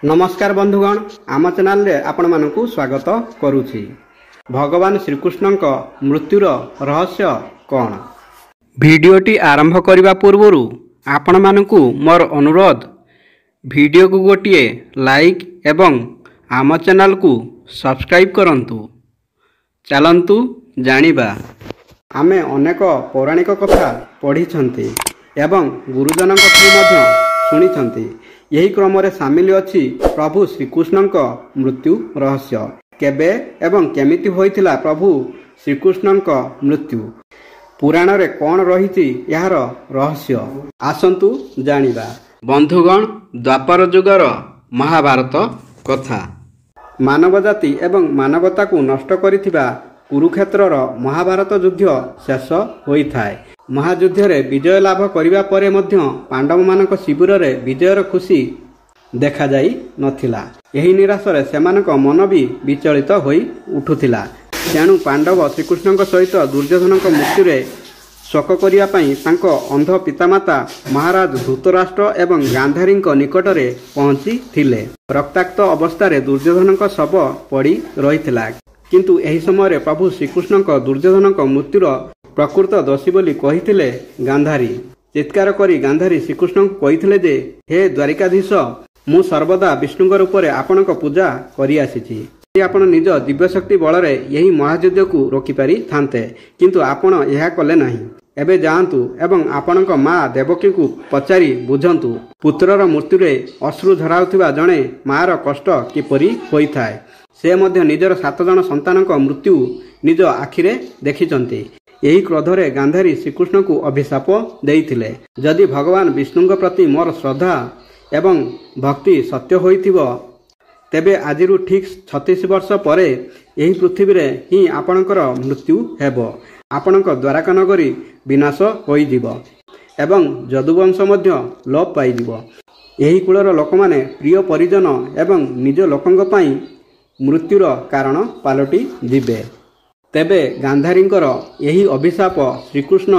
नमस्कार बंधुगण, आम चैनल रे आपण मानकु स्वागत करुछि। भगवान श्रीकृष्ण मृत्युर रहस्य कौन? भिडियोटी आरंभ करने पूर्व आपण मानकु मोर अनुरोध, भिडियो को गोटे लाइक एवं आम चैनल को सब्सक्राइब करंतु। चलंतु जानिबा। आमे अनेक पौराणिक कथा पढ़ी एवं गुरुजन शुणी। यही क्रम सामिल अछि प्रभु श्रीकृष्ण मृत्यु रहस्य। केबे एवं केमिति होइथिला प्रभु श्रीकृष्ण मृत्यु? पुराण रे कौन रही यार रहस्य? आसंतु जानिबा। बंधुगण, द्वापर जुगर महाभारत कथा। मानव जाति एवं मानवता को नष्ट करिथिबा कुरुक्षेत्रर महाभारत युद्ध शेष होइथाय। महायुद्ध रे विजय लाभ करिबा परे मध्य पांडव मानक शिविर रे विजयर खुशी देखा जाई नथिला। एही निराशरे सेमानक मन भी विचलित होई उठुथिला। तेणु पांडव श्रीकृष्ण सहित दुर्योधनक मृत्यु रे शोक करिया पई तांको अंध पितामाता महाराज धृतराष्ट्र एवं गांधारी निकट रे पहुंची थिले। रक्ताक्त अवस्था रे दुर्योधनक शव पड़ी रहिथिला। किंतु एही समय रे प्रभु श्रीकृष्ण दुर्योधनक मृत्युर प्रकृत दोषी बोली कहिथिले गांधारी। चित्कार करी गांधारी श्रीकृष्ण को कहिथिले जे, हे द्वारिकाधीश, मु सर्वदा विष्णु रूप में आपणक पूजा करि आसीछि। आपण निज दिव्य शक्ति बल रे यही महायुद्ध को रोकी पारि थांते, किंतु आपण यह कले नहीं। एबे जांतु एवं आपणक माँ देवकी को पचारि बुझंतु, पुत्रर मृत्यु रे अश्रु झराउथिबा जणे मार कष्ट किपरि होइथाय। से मध्य निजर 7 जन संतानक मृत्यु निज आखिरे देखिचंती। यही क्रोधरे गांधारी श्रीकृष्ण को अभिशाप देइथिले, जदि भगवान विष्णु प्रति मोर श्रद्धा एवं भक्ति सत्य होइथिबो, तेबे आजिरु ठीक 36 वर्ष परे यही पृथ्वी रे ही आपणकर मृत्यु हेबो। आपणक द्वारका नगरी विनाश होइजिबो एवं यदुवंश मध्य लोप पाइजिबो। यही कुलर लोकमाने प्रिय परिजन एवं निज लोकंग पई मृत्युर कारण पालटी जिबे। तेबे गांधारींकर यही अभिशाप श्रीकृष्ण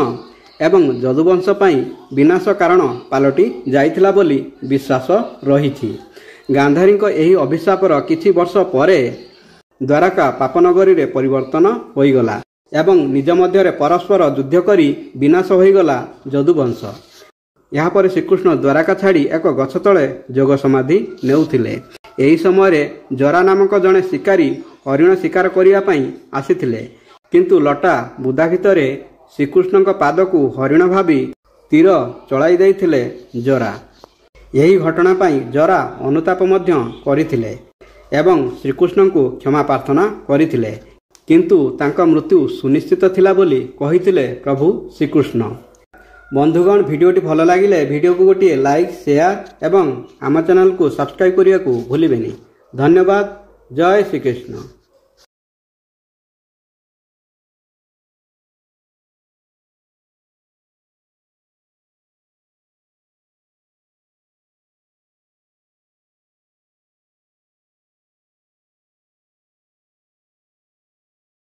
एवं यदुवंश पई विनाश कारण पालटी जाइथिला बोली विश्वास रहिछि। गांधारींक यही अभिशापर किछि वर्ष परे द्वारका पापनगरी रे परिवर्तन होइगला एवं निज मध्य परस्पर युद्ध करी विनाश होइगला यदुवंश। यहाँ पर श्रीकृष्ण द्वारका छाड़ी एक गछ तले जोग समाधि नेउथिले। एही समय जरा नामक जड़े शिकारी हरिण शिकार करिया पई आसीथिले, किंतु लटा बुदा भितरे श्रीकृष्ण पाद को हरिण भावी तीर चलाई देइथिले जरा। यही घटना पई जरा अनुताप मध्य करिथिले एवं श्रीकृष्ण को क्षमा प्रार्थना करिथिले, किंतु तांका मृत्यु सुनिश्चित थिला बोली कहिथिले प्रभु श्रीकृष्ण। बंधुगण, भिडियोटी भल लागिले भिडियो को गोटे लाइक, शेयर एवं आम चैनल को सब्सक्राइब करने को भूलिबेनी। धन्यवाद। जय श्रीकृष्ण।